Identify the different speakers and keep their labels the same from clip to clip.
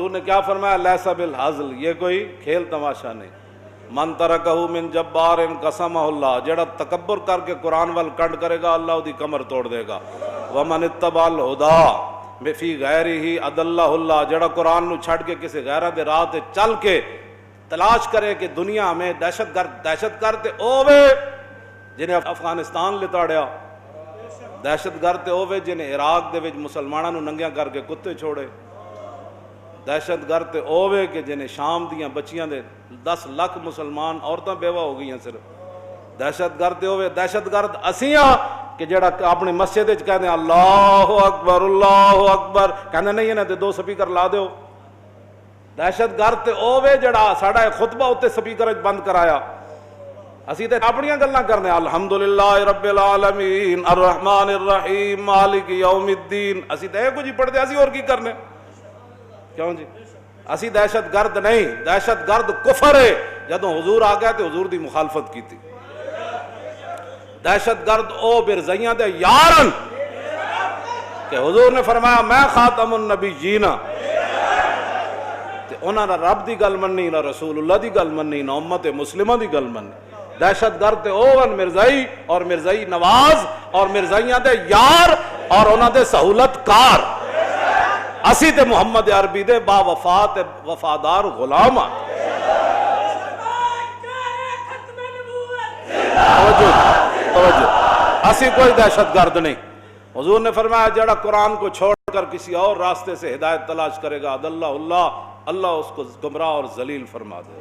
Speaker 1: حضور نے کیا فرمایا؟ لیس بالہزل، یہ کوئی کھیل تماشا نہیں. من ترکہ من جبار قسمہ اللہ، جڑا تکبر کر کے قرآن وال کنڈ کرے گا اللہ دی کمر توڑ دے گا. ومن اتبع الہدی فی غیرہ اضلہ اللہ، جڑا قرآن نو چھڑ کے کسی غیرہ دے راہ تے چل کے تلاش کرے کہ دنیا میں دہشت گرد تے اوے جنہیں افغانستان لتاڑیا، دہشت گرد تے اوے جنہیں عراق دے وچ مسلماناں نو ننگیاں کر کے کتے چھوڑے، دہشت گرد تے اوے کہ جنہیں شام دیاں بچیاں دے 10 لاکھ مسلمان عورتاں بیوہ ہو گئی ہیں صرف، دہشت گرد تے اوے دہشت گرد اسیاں کہ جڑا اپنی مسجد وچ کہندے اللہ اکبر کہندے نہیں انہاں تے 2 سپیکر لا دیو. دہشت گرد تے اوے جڑا ساڈا خطبہ اتے سپیکر وچ بند کرایا. اسی تے اپنیاں گلاں کرنے الحمدللہ رب العالمین الرحمن الرحیم مالک یوم الدین، اسی تے کچھ ہی پڑھتے، اسی اور کی کرنے؟ کیوں جی؟ اسی دہشت گرد نہیں، دہشت گرد کفر ہے. جدوں حضور آ گیا تے حضور دی مخالفت کی تھی. دہشت گرد او برزیاں دے یارن کہ حضور نے فرمایا میں خاتم النبیین، تے انہاں نہ رب دی گل مننی، نہ رسول اللہ دی گل مننی، نہ امت مسلمہ دی گل مننی. دہشت گرد تے اوون مرزائی اور مرزائی نواز اور مرزائیاں دے یار اور انہاں دے سہولت کار. اسی تے محمد عربی دے با وفا تے وفادار غلام ہاں. توجہ، اسی کوئی دہشت گرد نہیں. حضور نے فرمایا جڑا قرآن کو چھوڑ کر کسی اور راستے سے ہدایت تلاش کرے گا اضلہ اللہ، اللہ اس کو گمراہ اور ذلیل فرما دے.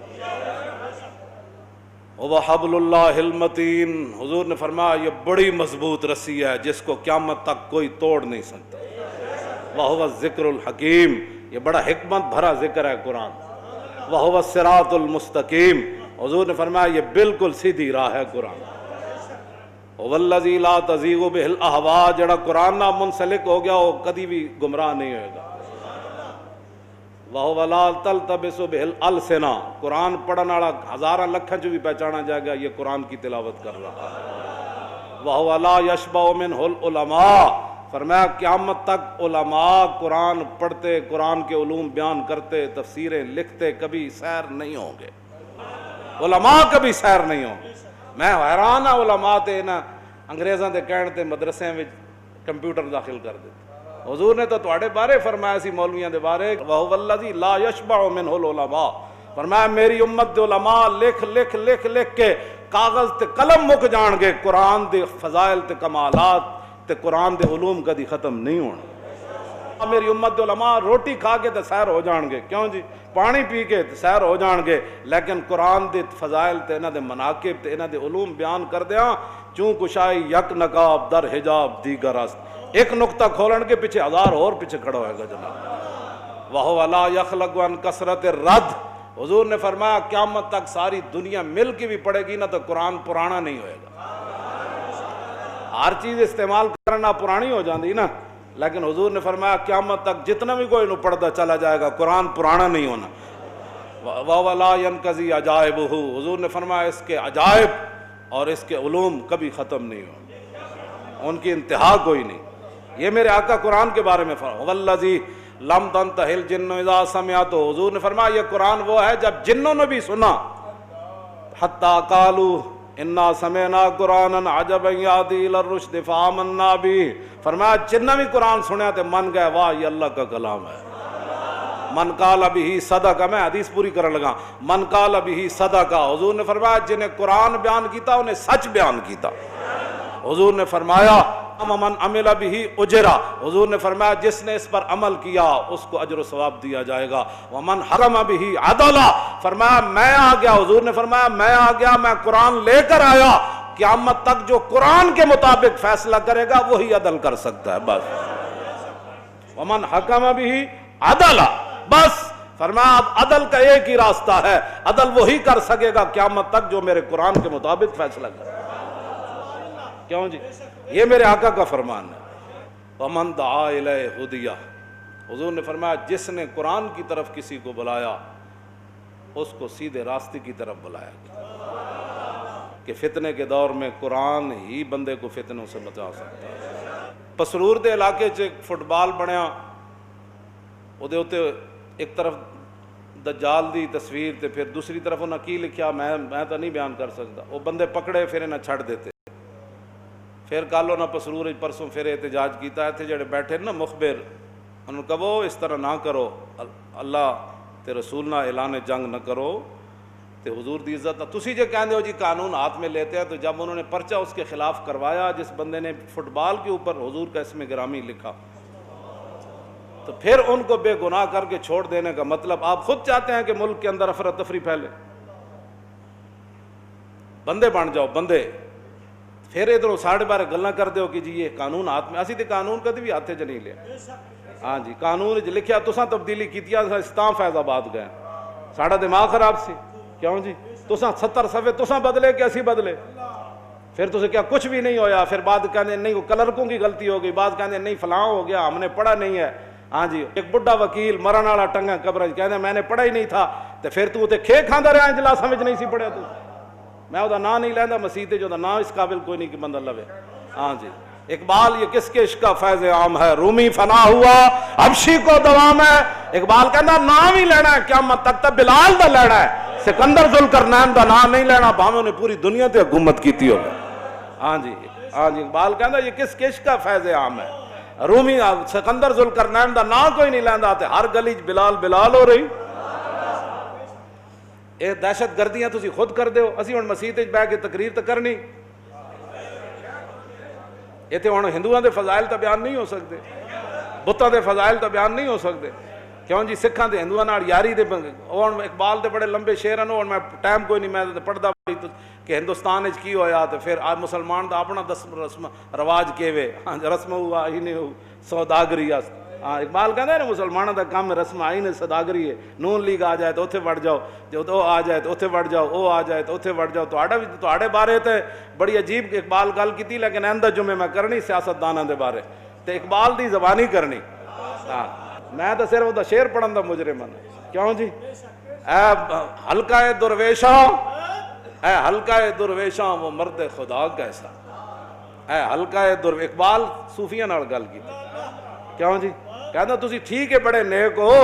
Speaker 1: وَحَبْلُ اللَّهِ الْمَتِينَ، حضور نے فرمایا یہ بڑی مضبوط رسی ہے جس کو قیامت تک کوئی توڑ نہیں سکتا. وَهُوَ الذِّكْرُ الْحَكِيمُ، یہ بڑا حکمت بھرا ذکر ہے قرآن. وَهُوَ الصِّرَاطُ الْمُسْتَقِيمُ، حضور نے فرمایا یہ بالکل سیدھی راہ ہے قرآن. وَالَّذِي لَا تَزِيغُ بِهِ الْأَهْوَاءُ، جڑا قرآن نہ منسلک ہو گیا وہ کبھی بھی گمراہ نہیں ہوئے گا. وَهُوَ لَا تَلْتَبِسُ بِهِ الْأَلْسِنَةُ، قرآن پڑھن والا ہزاراں لکھاں چ بھی پہچانا جائے گا یہ قرآن کی تلاوت کر رہا ہے. وَهُوَ لَا يَشْبَعُ مِنْهُ الْعُلَمَاءُ، فرمایا قیامت تک علماء قرآن پڑھتے، قرآن کے علوم بیان کرتے، تفسیریں لکھتے کبھی سیر نہیں ہوں گے. علماء کبھی سیر نہیں ہوں گے. میں حیران ہاں علماء تے نا انگریزاں دے کہن تے مدرسے وچ کمپیوٹر داخل کر دیتے. حضور نے تو تواڈے بارے فرمایا سی مولویاں دے بارے وَهُوَ الَّذِي لَا يَشْبَعُ مِنْهُ الْعُلَمَاءُ، فرمایا میری امت دے علماء لکھ لکھ لکھ لکھ کے کاغذ تے قلم مک جان گے، قرآن دے فضائل تے کمالات تے قرآن دے علوم کدی ختم نہیں ہونے. میری امت دے علماء روٹی کھا کے تے سیر ہو جان گے، کیوں جی؟ پانی پی کے تے سیر ہو جان گے، لیکن قرآن دے فضائل تے انہاں دے مناقب تے انہاں دے علوم بیان کر دیاں چوں کشائی یک نقاب در حجاب دیگر است. ایک نقطہ کھولن کے پیچھے 1000 اور پیچھے کھڑا ہوئے گا جناب. وَهُوَ لَا يَخْلَقُ عَنْ كَثْرَةِ الرَّدِّ، حضور نے فرمایا قیامت تک ساری دنیا مل کے بھی پڑھے گی نا تو قرآن پرانا نہیں ہوئے گا. ہر چیز استعمال کرنا پرانی ہو جاندی نا، لیکن حضور نے فرمایا قیامت تک جتنا بھی کوئی نو پڑھتا چلا جائے گا قرآن پرانا نہیں ہونا. وَهُوَ لَا يَنْقَضِي عَجَائِبُهُ، حضور نے فرمایا اس کے عجائب اور اس کے علوم کبھی ختم نہیں ہوں، ان کی انتہا کوئی نہیں. یہ میرے آقا قرآن کے بارے میں فرمایا وَالَّذِي لَمْ تَنْتَهِ الْجِنُّ إِذَا سَمِعَتْهُ، حضور نے فرمایا یہ قرآن وہ ہے جب جنوں نے بھی سنا حَتَّى قَالُوا اِنَّا سَمِعْنَا قُرْآنًا عَجَبًا يَهْدِي إِلَى الرُّشْدِ فَآمَنَّا بِهِ، فرمایا جنہ بھی قرآن سنیا تو من گئے واہ یہ اللہ کا کلام ہے. من قال بہ صدق، میں حدیث پوری کرنے لگا. من قال بہ صدق، حضور نے فرمایا جنہیں قرآن بیان کیتا انہیں سچ بیان کیتا. حضور نے فرمایا من عمل بہ اجرا، حضور نے فرمایا جس نے اس پر عمل کیا اس کو اجر و ثواب دیا جائے گا. ومن حکم بہ عدلا، فرمایا میں آ گیا، حضور نے فرمایا میں آ گیا، میں قرآن لے کر آیا، قیامت تک جو قرآن کے مطابق فیصلہ کرے گا وہی عدل کر سکتا ہے. بس ومن حکم بہ عدلا، بس فرمایا اب عدل کا ایک ہی راستہ ہے، عدل وہی کر سکے گا قیامت تک جو میرے قرآن کے مطابق فیصلہ کرے. کیوں جی؟ یہ میرے آقا کا فرمان ہے. وَمَنْ دَعَا إِلَيْهِ هُدِيَ، حضور نے فرمایا جس نے قرآن کی طرف کسی کو بلایا اس کو سیدھے راستے کی طرف بلایا گیا. کہ فتنے کے دور میں قرآن ہی بندے کو فتنوں سے بچا سکتا ہے. پسرور دے علاقے چ فٹ بال بنیا، وہ ایک طرف دجال دی تصویر تے پھر دوسری طرف انہاں کی لکھیا میں تو نہیں بیان کر سکتا. وہ بندے پکڑے پھر انہیں چھڑ دیتے. پھر کالو نہ پسرور پرسوں پھر احتجاج کیتا ہے. تھے جڑے بیٹھے نا مخبر, انہوں نے کہو اس طرح نہ کرو, اللہ تے رسول نہ اعلان جنگ نہ کرو تے حضور دی عزت نہ. تسی جے کہندے ہو جی قانون ہاتھ میں لیتے ہیں, تو جب انہوں نے پرچہ اس کے خلاف کروایا جس بندے نے فٹ بال کے اوپر حضور کا اسم گرامی لکھا, تو پھر ان کو بے گناہ کر کے چھوڑ دینے کا مطلب آپ خود چاہتے ہیں کہ ملک کے اندر افراتفری پھیلے. بندے بن جاؤ بندے, پھر ادھر ساڑھے بارہ گلاں کر دو کہ جی یہ قانون ہاتھ میں. اسی تے قانون کدی بھی ہاتھ چ نہیں لیا. ہاں جی قانون چ لکھیا تساں تبدیلی کیتیا استاں فیض آباد گئے, ساڑا دماغ خراب سی. کیوں جی تساں 70 صفحے تساں بدلے کہ اسی بدلے؟ پھر تسے کیا کچھ بھی نہیں ہویا. پھر بعد کہندے نہیں وہ کلرکوں کی غلطی ہو گئی, بعد کہندے نہیں فلاں ہو گیا ہم نے پڑھا نہیں ہے. ہاں جی ایک بڈھا وکیل مرن والا ٹنگا قبر کہندے میں نے پڑھا ہی نہیں تھا. تے پھر تو تے کھے کھاندا رہیا اجلاساں وچ نہیں سی پڑھیا. تو میں وہ نام نہیں لیندا مسیح تے جو نام اس قابل کوئی نہیں کہ بندہ لوے. ہاں جی اقبال یہ کس کے عشق کا فیض عام ہے, رومی فنا ہوا حبشی کو دوام ہے. اقبال کہندا نام ہی لینا ہے قیامت تک, تے بلال دا لینا ہے, سکندر ذوالقرنین دا نام نہیں لینا بھاویں نے پوری دنیا تے حکومت کیتی ہو. ہاں جی اقبال کہندا یہ کس کے عشق کا فیض عام ہے, رومی سکندر ذوالقرنین دا نام کوئی نہیں لیندا تے ہر گلی بلال بلال ہو رہی. اے دہشت گردیاں تسی خود کر دیو. اسی ہن مسیح تے بیٹھ کے تقریر تے کرنی, یہ تے ہن ہندوؤں دے فضائل تے بیان نہیں ہو سکتے, بتاں دے فضائل تے بیان نہیں ہو سکتے. کیوں جی سکھاں دے ہندوؤں نال یاری دے ہن اقبال دے بڑے لمبے شعر ہیں. ہن میں ٹائم کوئی نہیں, میں پڑھدا کہ ہندوستان وچ کی ہویا تے پھر آج مسلمان دا اپنا رسم رواج کیوے. ہاں رسم ہوا ہی نہیں سوداگری. ہاں اقبال کہندا ہے نا مسلمانوں دا کام رسم آئی نے سوداگری ہے. نون لیگ آ جائے تو اوتھے وڑ جاؤ, جو تو آ جائے تو اوتھے وڑ جاؤ, او آ جائے تو اوتھے وڑ جاؤ. تواڈے بارے تے بڑی عجیب اقبال گل کیتی, لیکن آئندہ جمعے میں کرنی سیاست داناں دے بارے تے اقبال دی زبانی کرنی. ہاں میں تو صرف دا شعر پڑھن دا مجرم ہوں. کیوں جی اے حلقہ درویشاں, اے حلقہ درویشاں وہ مرد خدا کیسا, اے حلقہ اقبال صوفیاں نال گل کیتی. کیوں جی کہنا تسی ٹھیک ہے بڑے نیک ہو,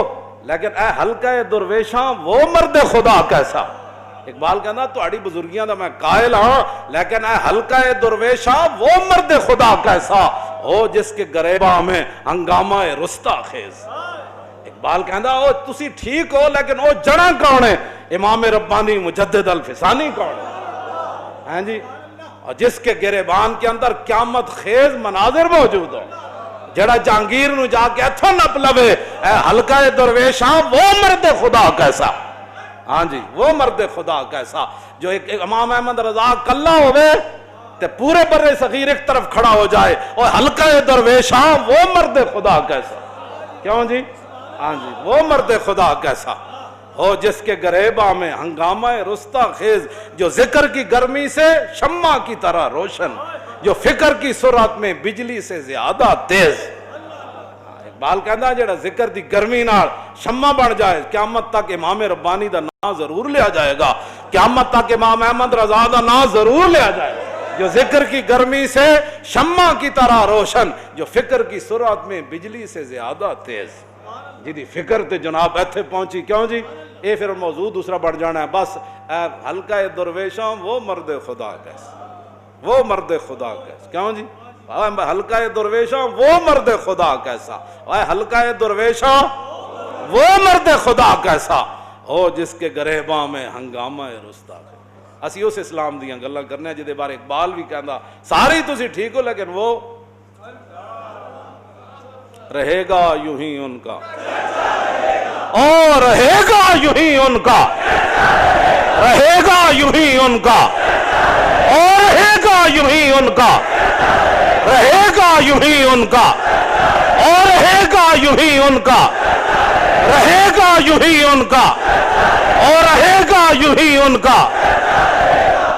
Speaker 1: لیکن اے حلقہ درویشاں وہ مرد خدا کیسا. اقبال کہنا تہاڈی بزرگیاں دا میں قائل ہاں, لیکن اے حلقہ درویشاں وہ مرد خدا کیسا ہو جس کے گریباں میں ہنگامہ رستا خیز. اقبال کہندا او تسی ٹھیک ہو, لیکن او جڑا کون ہے, امام ربانی مجدد الفسانی کون ہے. ہاں جی اور جس کے گریبان کے اندر قیامت خیز مناظر موجود ہو, جڑا جہانگیر نو جا کے اتھوں نپ لوے, اے حلقہ درویشاں وہ مرد خدا کیسا. ہاں جی وہ مرد خدا کیسا جو ایک امام احمد رضا کلہ ہوئے تے پورے بر صغیر ایک طرف کھڑا ہو جائے, اور حلقہ درویشاں وہ مرد خدا کیسا. کیوں جی ہاں جی وہ مرد خدا کیسا ہو جس کے گریباں میں ہنگامہ رستا خیز, جو ذکر کی گرمی سے شمع کی طرح روشن, جو فکر کی سرعت میں بجلی سے زیادہ تیز. اقبال کہندا جڑا ذکر دی گرمی نال شمع بن جائے, قیامت تک امام ربانی دا نام ضرور لیا جائے گا, قیامت تک امام احمد رضا دا نام ضرور لیا جائے گا. جو ذکر کی گرمی سے شمع کی طرح روشن, جو فکر کی سرعت میں بجلی سے زیادہ تیز. جی فکر تے جناب ایتھے پہنچی. کیوں جی اے پھر موضوع دوسرا بڑھ جانا ہے. بس حلقہ درویشاں وہ مرد خدا کیسا, وہ مرد خدا کیسا. کیوں جی حلقہ درویشاں وہ مرد خدا کیسا, حلقہ درویشاں وہ مرد خدا کیسا ہو جس کے گریباں میں ہنگامہ رستا. اسی اس اسلام دیاں گلاں کرنے ہیں جدے بارے اقبال بھی کہندا ساری تسی ٹھیک ہو, لیکن وہ رہے گا یوں ہی ان کا, اور رہے گا یوں ہی ان کا, رہے گا یوں ہی ان کا, اور رہے گا یوں ہی ان کا, رہے گا یوں ہی ان کا, اور رہے گا یوں ہی ان کا, رہے گا یوں ہی ان کا, اور رہے گا یوں ہی ان کا.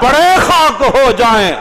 Speaker 1: پڑے خاک ہو جائیں